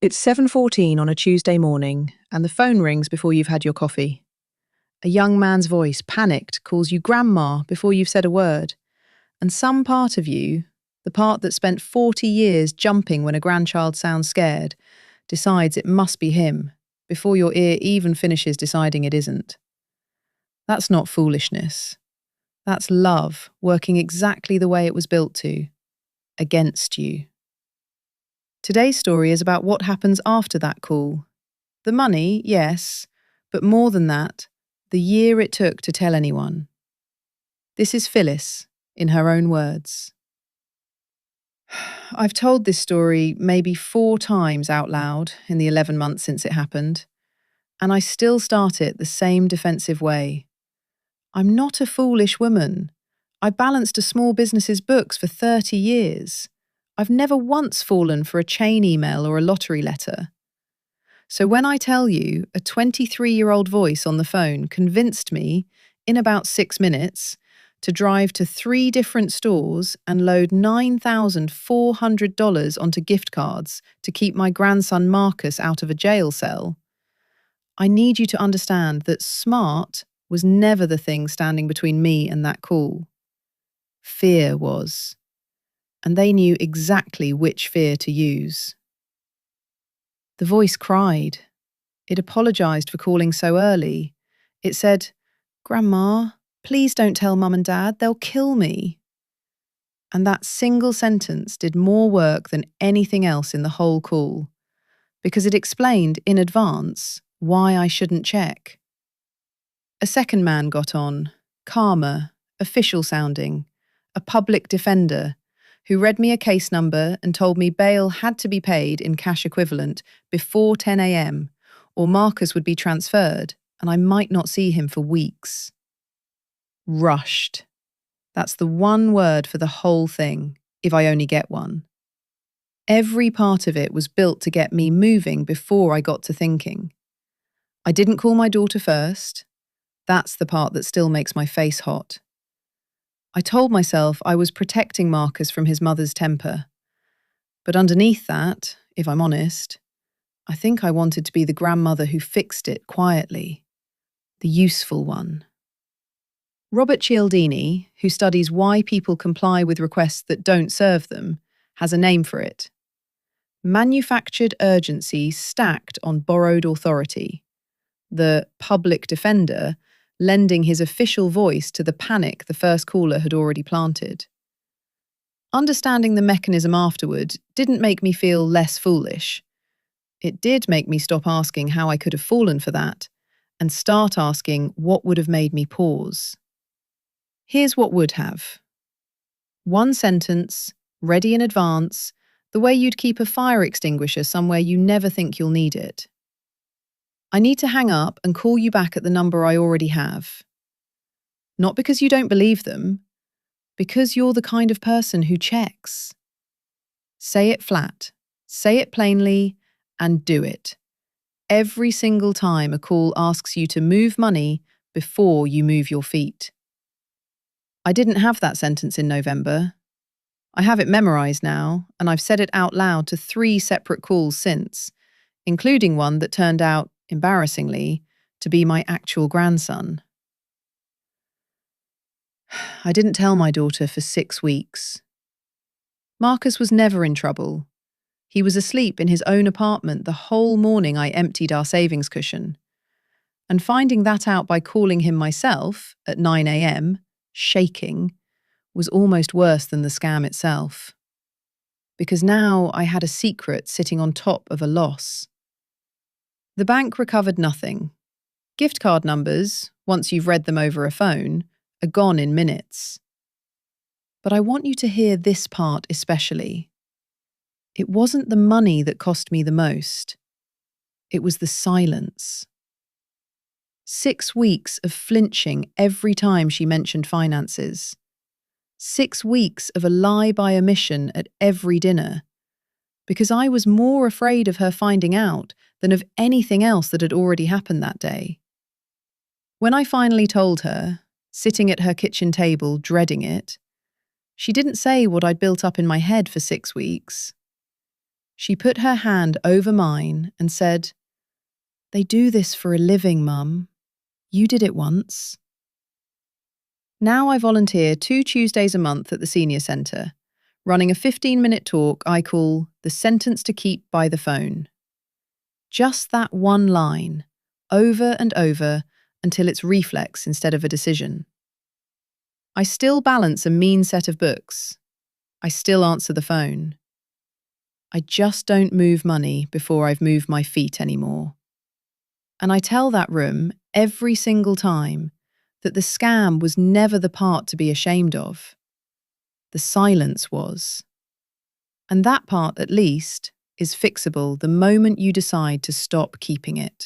It's 7:14 on a Tuesday morning, and the phone rings before you've had your coffee. A young man's voice, panicked, calls you grandma before you've said a word. And some part of you, the part that spent 40 years jumping when a grandchild sounds scared, decides it must be him before your ear even finishes deciding it isn't. That's not foolishness. That's love working exactly the way it was built to, against you. Today's story is about what happens after that call. The money, yes, but more than that, the year it took to tell anyone. This is Phyllis, in her own words. I've told this story maybe 4 times out loud in the 11 months since it happened, and I still start it the same defensive way. I'm not a foolish woman. I balanced a small business's books for 30 years. I've never once fallen for a chain email or a lottery letter. So when I tell you a 23-year-old voice on the phone convinced me, in about 6 minutes, to drive to 3 different stores and load $9,400 onto gift cards to keep my grandson Marcus out of a jail cell, I need you to understand that smart was never the thing standing between me and that call. Fear was. And they knew exactly which fear to use. The voice cried. It apologised for calling so early. It said, "Grandma, please don't tell Mum and Dad, they'll kill me." And that single sentence did more work than anything else in the whole call, because it explained in advance why I shouldn't check. A second man got on, calmer, official sounding, a public defender, who read me a case number and told me bail had to be paid in cash equivalent before 10 a.m, or Marcus would be transferred and I might not see him for weeks. Rushed. That's the one word for the whole thing, if I only get one. Every part of it was built to get me moving before I got to thinking. I didn't call my daughter first. That's the part that still makes my face hot. I told myself I was protecting Marcus from his mother's temper. But underneath that, if I'm honest, I think I wanted to be the grandmother who fixed it quietly. The useful one. Robert Cialdini, who studies why people comply with requests that don't serve them, has a name for it. Manufactured urgency stacked on borrowed authority. The public defender lending his official voice to the panic the first caller had already planted. Understanding the mechanism afterward didn't make me feel less foolish. It did make me stop asking how I could have fallen for that and start asking what would have made me pause. Here's what would have. One sentence, ready in advance, the way you'd keep a fire extinguisher somewhere you never think you'll need it. I need to hang up and call you back at the number I already have. Not because you don't believe them, because you're the kind of person who checks. Say it flat, say it plainly, and do it. Every single time a call asks you to move money before you move your feet. I didn't have that sentence in November. I have it memorised now, and I've said it out loud to 3 separate calls since, including one that turned out, embarrassingly, to be my actual grandson. I didn't tell my daughter for 6 weeks. Marcus was never in trouble. He was asleep in his own apartment the whole morning I emptied our savings cushion. And finding that out by calling him myself at 9 a.m, shaking, was almost worse than the scam itself. Because now I had a secret sitting on top of a loss. The bank recovered nothing. Gift card numbers, once you've read them over a phone, are gone in minutes. But I want you to hear this part especially. It wasn't the money that cost me the most. It was the silence. 6 weeks of flinching every time she mentioned finances. 6 weeks of a lie by omission at every dinner. Because I was more afraid of her finding out than of anything else that had already happened that day. When I finally told her, sitting at her kitchen table dreading it, she didn't say what I'd built up in my head for 6 weeks. She put her hand over mine and said, "They do this for a living, Mum. You did it once." Now I volunteer 2 Tuesdays a month at the senior centre, running a 15-minute talk I call The Sentence to Keep by the Phone. Just that one line, over and over, until it's reflex instead of a decision. I still balance a mean set of books. I still answer the phone. I just don't move money before I've moved my feet anymore. And I tell that room every single time that the scam was never the part to be ashamed of. The silence was. And that part, at least, is fixable the moment you decide to stop keeping it.